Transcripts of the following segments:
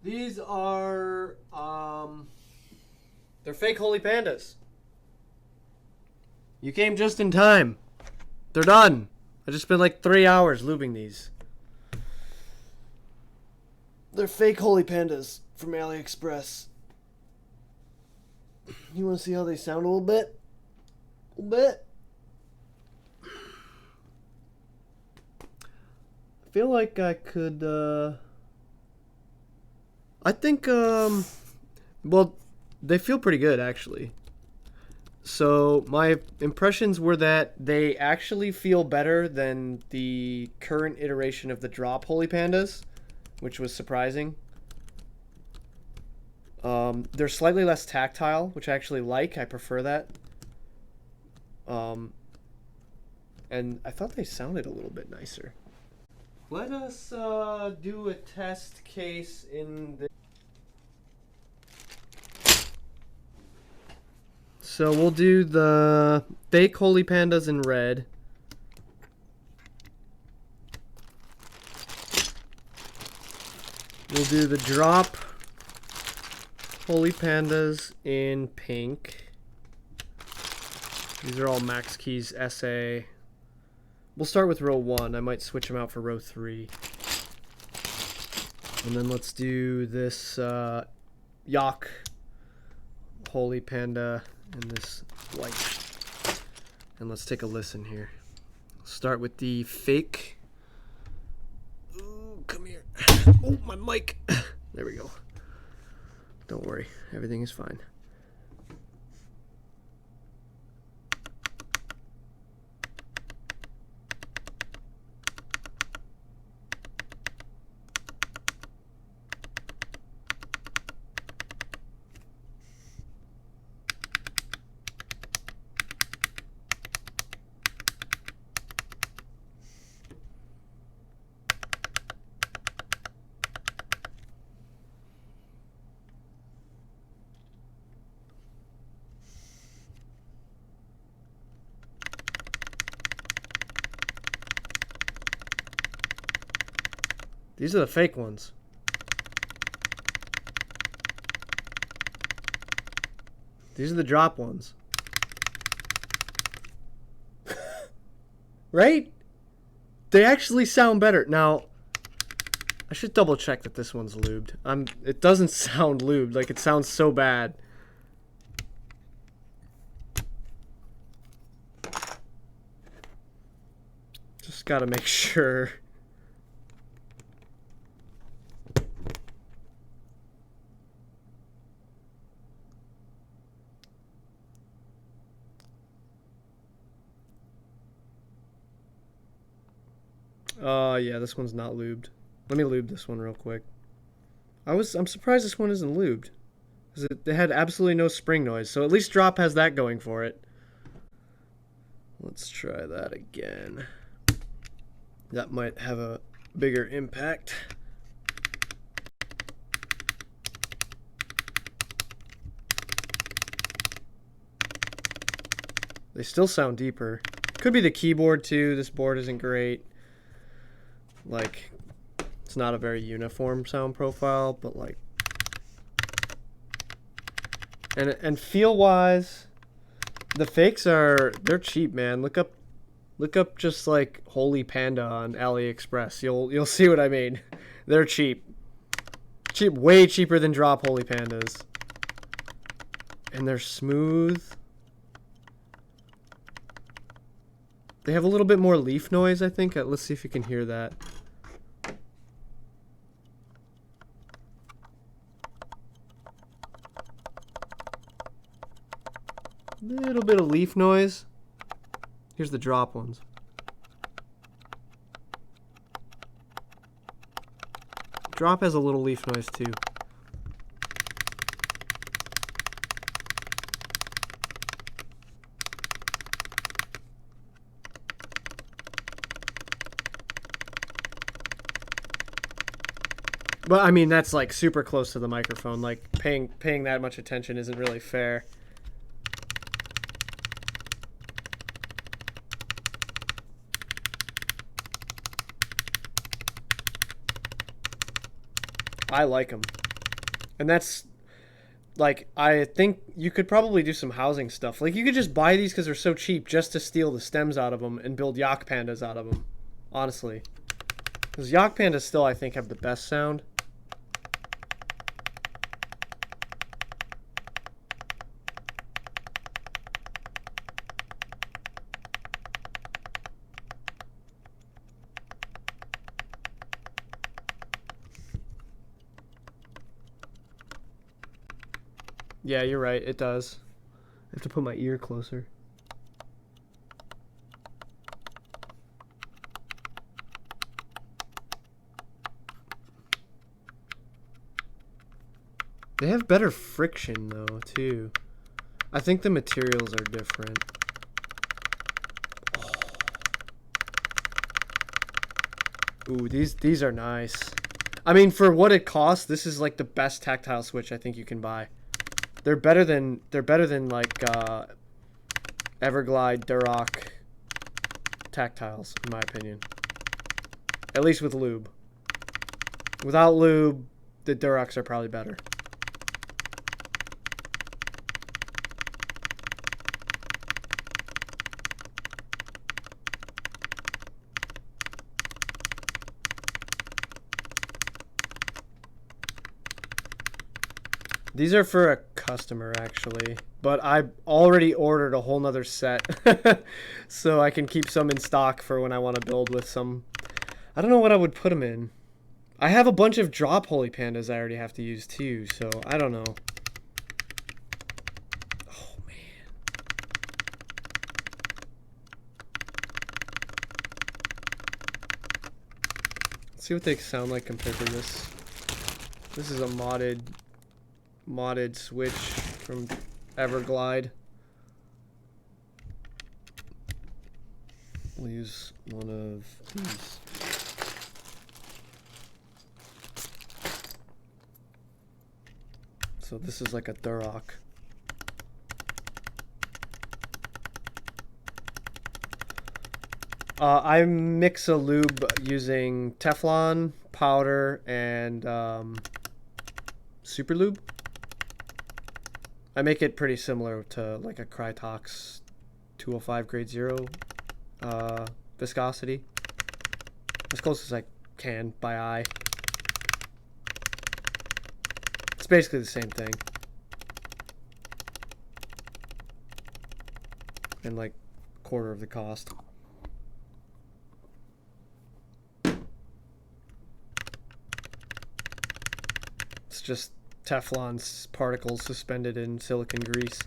These are, they're fake holy pandas. You came just in time. They're done. I just spent like 3 hours lubing these. They're fake holy pandas from AliExpress. You want to see how they sound a little bit? A little bit? I feel like I could, I think, well, they feel pretty good, actually. So my impressions were that they actually feel better than the current iteration of the drop holy pandas, which was surprising. They're slightly less tactile, which I actually like. I prefer that. And I thought they sounded a little bit nicer. Let us do a test case in the... So we'll do the fake holy pandas in red. We'll do the drop holy pandas in pink. These are all Max Keys SA. We'll start with row 1. I might switch them out for row 3. And then let's do this Yuck holy panda in this white. And let's take a listen here. Start with the fake. Ooh, come here. Oh, my mic. There we go. Don't worry. Everything is fine. These are the fake ones. These are the drop ones. Right? They actually sound better. Now, I should double check that this one's lubed. It doesn't sound lubed. Like, it sounds so bad. Just gotta make sure. Yeah, this one's not lubed. Let me lube this one real quick. I'm surprised this one isn't lubed. Because it had absolutely no spring noise, so at least drop has that going for it. Let's try that again. That might have a bigger impact. They still sound deeper. Could be the keyboard too. This board isn't great. Like, it's not a very uniform sound profile, but like, and feel wise, the fakes they're cheap, man. Look up just like Holy Panda on AliExpress. You'll see what I mean. They're cheap. Way cheaper than drop Holy Pandas. And they're smooth. They have a little bit more leaf noise, I think. Let's see if you can hear that. Little bit of leaf noise. Here's the drop ones. Drop has a little leaf noise too. But I mean, that's like super close to the microphone. Like paying that much attention isn't really fair. I like them. And that's like, I think you could probably do some housing stuff. Like, you could just buy these because they're so cheap just to steal the stems out of them and build Yuck Pandas out of them. Honestly. Because Yuck Pandas still, I think, have the best sound. Yeah, you're right. It does. I have to put my ear closer. They have better friction, though, too. I think the materials are different. Oh. Ooh, these are nice. I mean, for what it costs, this is like the best tactile switch I think you can buy. They're better than like Everglide, Duroc tactiles, in my opinion. At least with lube. Without lube, the Durocs are probably better. These are for a customer, actually. But I already ordered a whole nother set. So I can keep some in stock for when I want to build with some. I don't know what I would put them in. I have a bunch of drop Holy Pandas I already have to use too, so I don't know. Oh, man. Let's see what they sound like compared to this. This is a modded switch from Everglide. We'll use one of these. So this is like a Duroc. I mix a lube using Teflon, powder, and super lube. I make it pretty similar to like a Krytox 205 grade 0 viscosity. As close as I can by eye. It's basically the same thing. And like quarter of the cost. It's just Teflon particles suspended in silicone grease.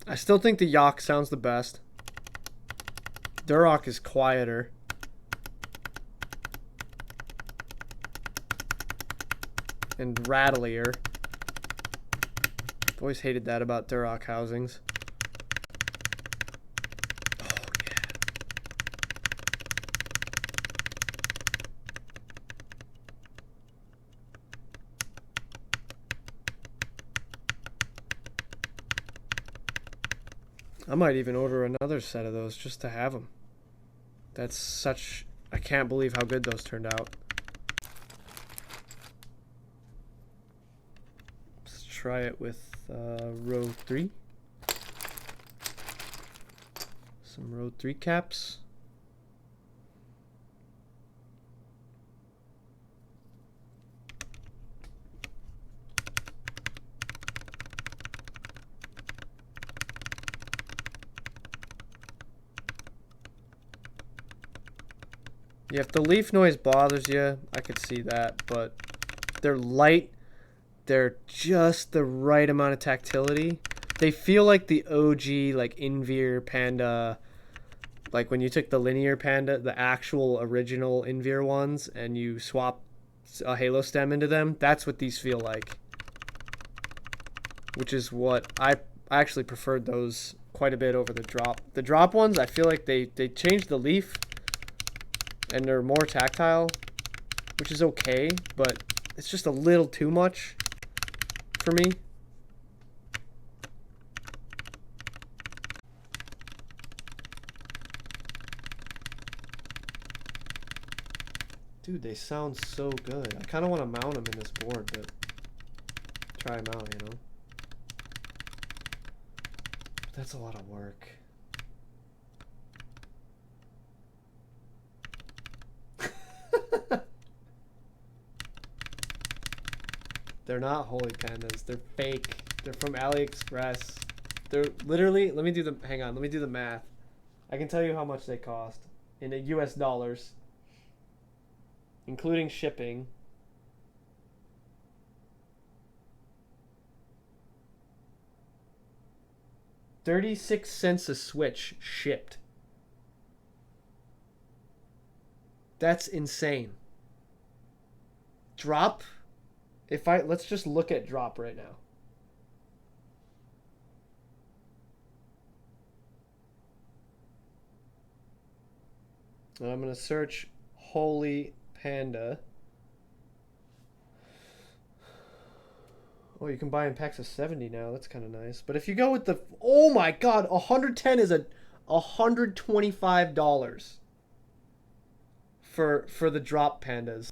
I still think the Yuck sounds the best. Duroc is quieter. And rattlier. I've always hated that about Duroc housings. Oh, yeah. I might even order another set of those just to have them. That's such... I can't believe how good those turned out. Let's try it with row 3. Some row 3 caps. Yeah, if the leaf noise bothers you, I could see that, but they're light. They're just the right amount of tactility. They feel like the OG, like Inveer Panda, like when you took the linear Panda, the actual original Inveer ones, and you swap a halo stem into them. That's what these feel like. Which is what I actually preferred those quite a bit over the drop. The drop ones, I feel like they changed the leaf. And they're more tactile, which is okay, but it's just a little too much for me. Dude, they sound so good. I kind of want to mount them in this board, but try them out, you know? That's a lot of work. They're not holy pandas. They're fake. They're from AliExpress. They're literally, let me do the, hang on, let me do the math. I can tell you how much they cost in the US dollars, including shipping. $0.36 a switch shipped. That's insane. Drop. Let's just look at drop right now. And I'm going to search Holy Panda. Oh, you can buy in packs of 70 now. That's kind of nice. But if you go with the... Oh my god, 110 is $125 for the drop pandas.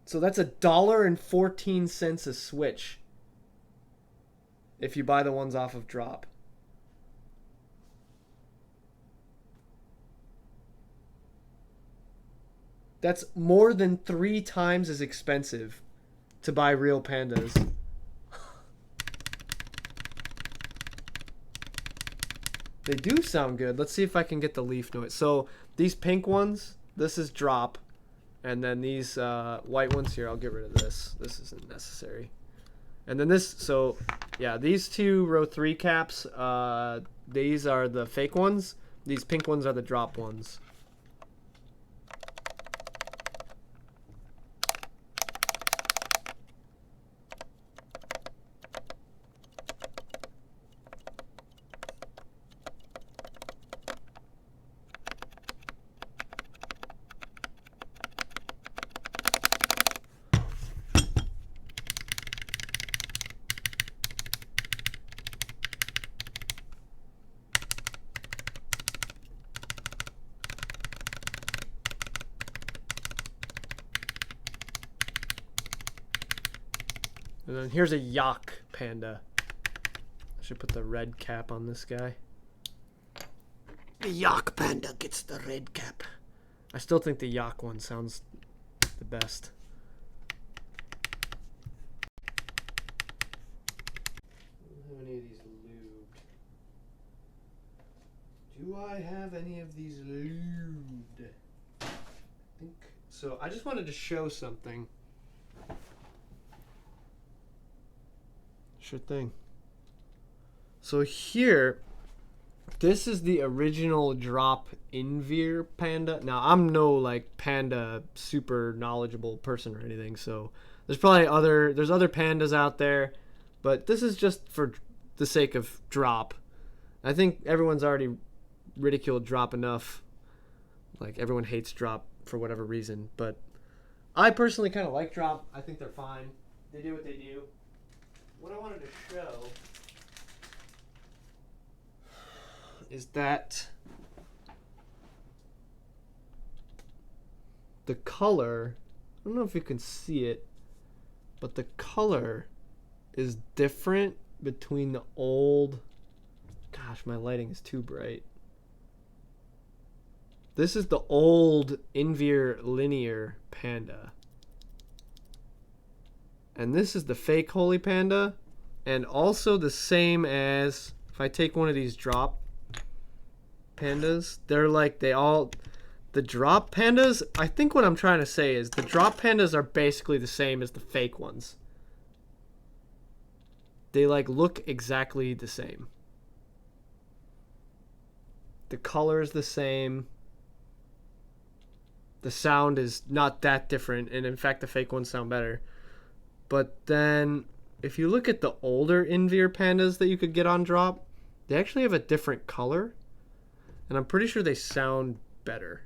So that's $1.14 a switch if you buy the ones off of drop. That's more than 3 times as expensive to buy real pandas. They do sound good. Let's see if I can get the leaf noise. So these pink ones, this is drop. And then these white ones here, I'll get rid of this. This isn't necessary. And then this, so yeah, these two row 3 caps, these are the fake ones. These pink ones are the drop ones. And then here's a Yuck Panda. I should put the red cap on this guy. The Yuck Panda gets the red cap. I still think the Yuck one sounds the best. How many of these lubed? Do I have any of these lubed? I think so. I just wanted to show something. Sure thing. So here, this is the original drop Inveer Panda. Now I'm no like panda super knowledgeable person or anything, so there's probably other pandas out there, but this is just for the sake of drop. I think everyone's already ridiculed drop enough. Like everyone hates drop for whatever reason, but I personally kind of like drop. I think they're fine. They do what they do. What I wanted to show is that the color, I don't know if you can see it, but the color is different between the old, gosh, my lighting is too bright. This is the old Inveer linear panda. And this is the fake Holy Panda, and also the same as, if I take one of these drop pandas, they're like, the drop pandas, I think what I'm trying to say is the drop pandas are basically the same as the fake ones. They like look exactly the same. The color is the same. The sound is not that different, and in fact the fake ones sound better. But then, if you look at the older Inveer pandas that you could get on drop, they actually have a different color. And I'm pretty sure they sound better.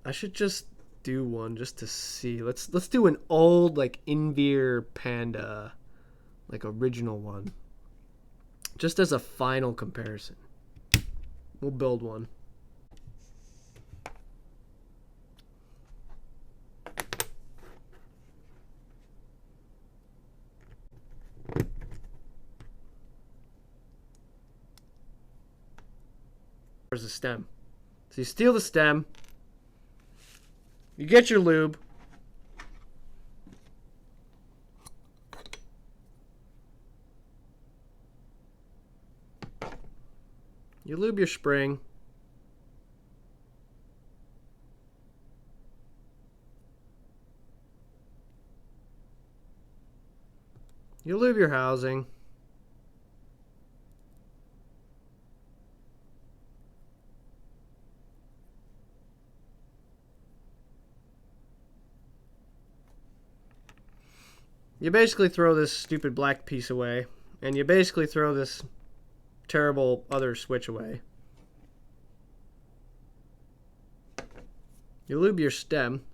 I should just do one just to see. Let's do an old like Invir Panda, like original one, just as a final comparison. We'll build one. Where's the stem? So you steal the stem. You get your lube. You lube your spring. You lube your housing. You basically throw this stupid black piece away, and you basically throw this terrible other switch away. You lube your stem.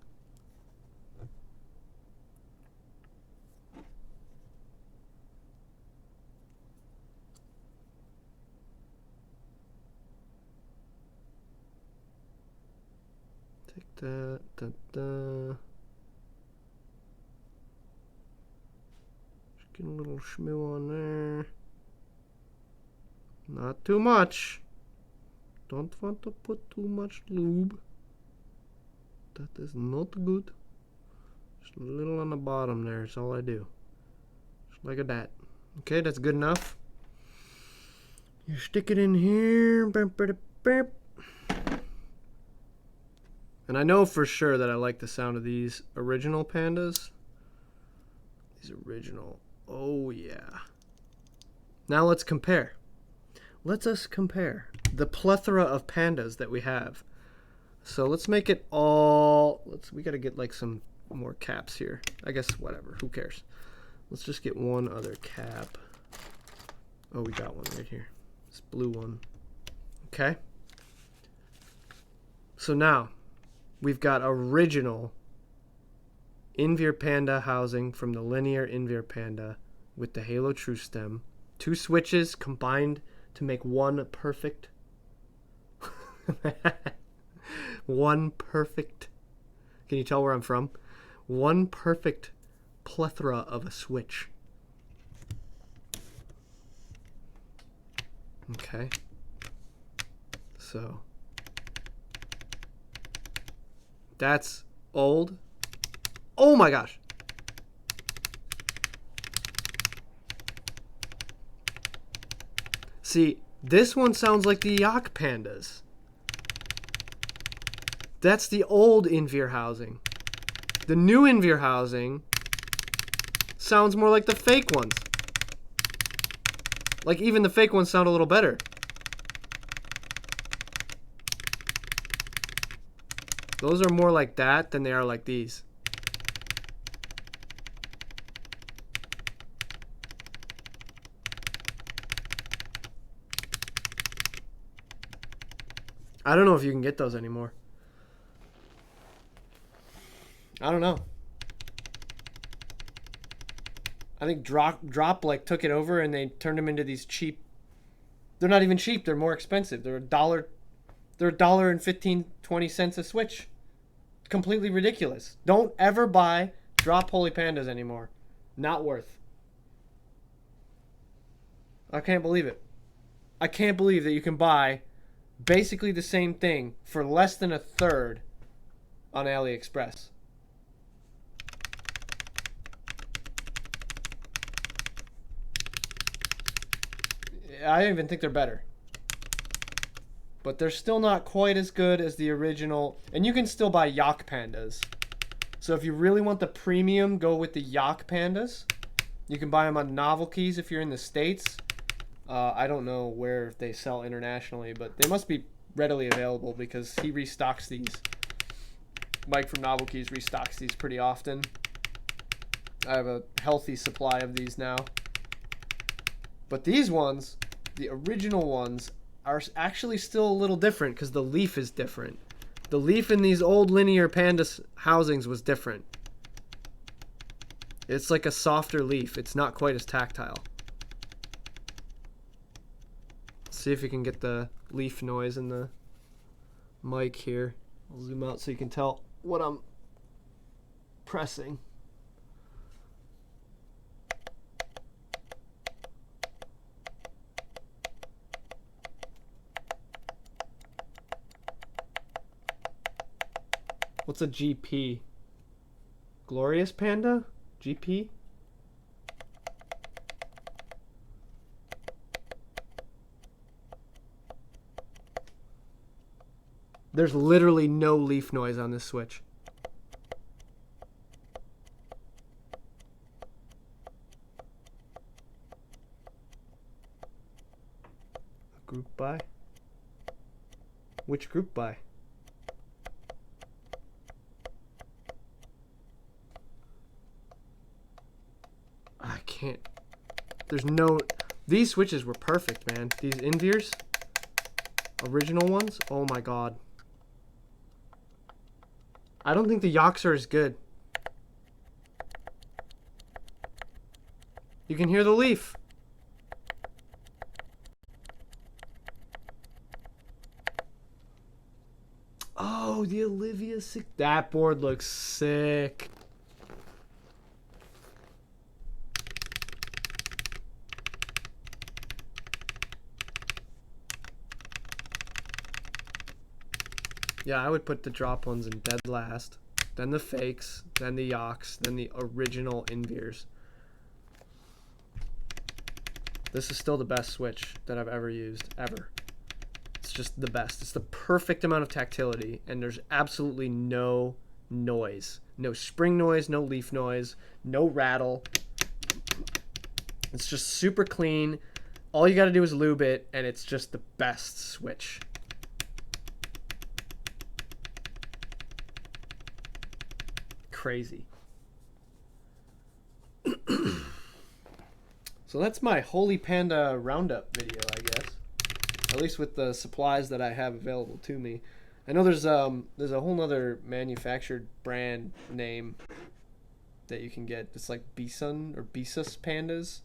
Take that, Get a little schmoo on there. Not too much. Don't want to put too much lube. That is not good. Just a little on the bottom there is all I do. Just like that. Okay, that's good enough. You stick it in here. And I know for sure that I like the sound of these original Pandas. These original. Oh yeah. Now let's compare. Let us compare the plethora of Pandas that we have. So let's make it all. We gotta get like some more caps here. I guess whatever. Who cares? Let's just get one other cap. Oh, we got one right here. This blue one. Okay. So now we've got original Invir Panda housing from the linear Invir Panda with the Halo True Stem. 2 switches combined to make one perfect. One perfect. Can you tell where I'm from? One perfect plethora of a switch. Okay. So that's old. Oh my gosh. See, this one sounds like the Yuck Pandas. That's the old Invir housing. The new Invir housing sounds more like the fake ones. Like even the fake ones sound a little better. Those are more like that than they are like these. I don't know if you can get those anymore. I don't know. I think Drop like took it over and they turned them into these cheap. They're not even cheap. They're more expensive. They're $1. They're $1.15-20 a switch. Completely ridiculous. Don't ever buy Drop Holy Pandas anymore. Not worth. I can't believe it. I can't believe that you can buy basically the same thing for less than a third on AliExpress. I don't even think they're better. But they're still not quite as good as the original. And you can still buy Yuck Pandas. So if you really want the premium, go with the Yuck Pandas. You can buy them on Novelties if you're in the States. I don't know where they sell internationally, but they must be readily available because he restocks these. Mike from Novelties restocks these pretty often. I have a healthy supply of these now. But these ones, the original ones, are actually still a little different because the leaf is different. The leaf in these old linear Panda housings was different. It's like a softer leaf. It's not quite as tactile. See if you can get the leaf noise in the mic here. I'll zoom out so you can tell what I'm pressing. What's a GP? Glorious Panda? GP? There's literally no leaf noise on this switch. Group by? Which group by? I can't. There's no. These switches were perfect, man. These Inveers, original ones. Oh my god. I don't think the Yucks are as good. You can hear the leaf. Oh, the Olivia sick. That board looks sick. Yeah, I would put the drop ones in dead last, then the fakes, then the Yucks, then the original Inveers. This is still the best switch that I've ever used, ever. It's just the best. It's the perfect amount of tactility, and there's absolutely no noise. No spring noise, no leaf noise, no rattle. It's just super clean. All you gotta do is lube it, and it's just the best switch. Crazy. So that's my Holy Panda roundup video, I guess. At least with the supplies that I have available to me. I know there's a whole nother manufactured brand name that you can get. It's like Bison or Bisus pandas.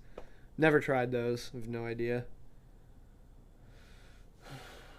Never tried those. I have no idea.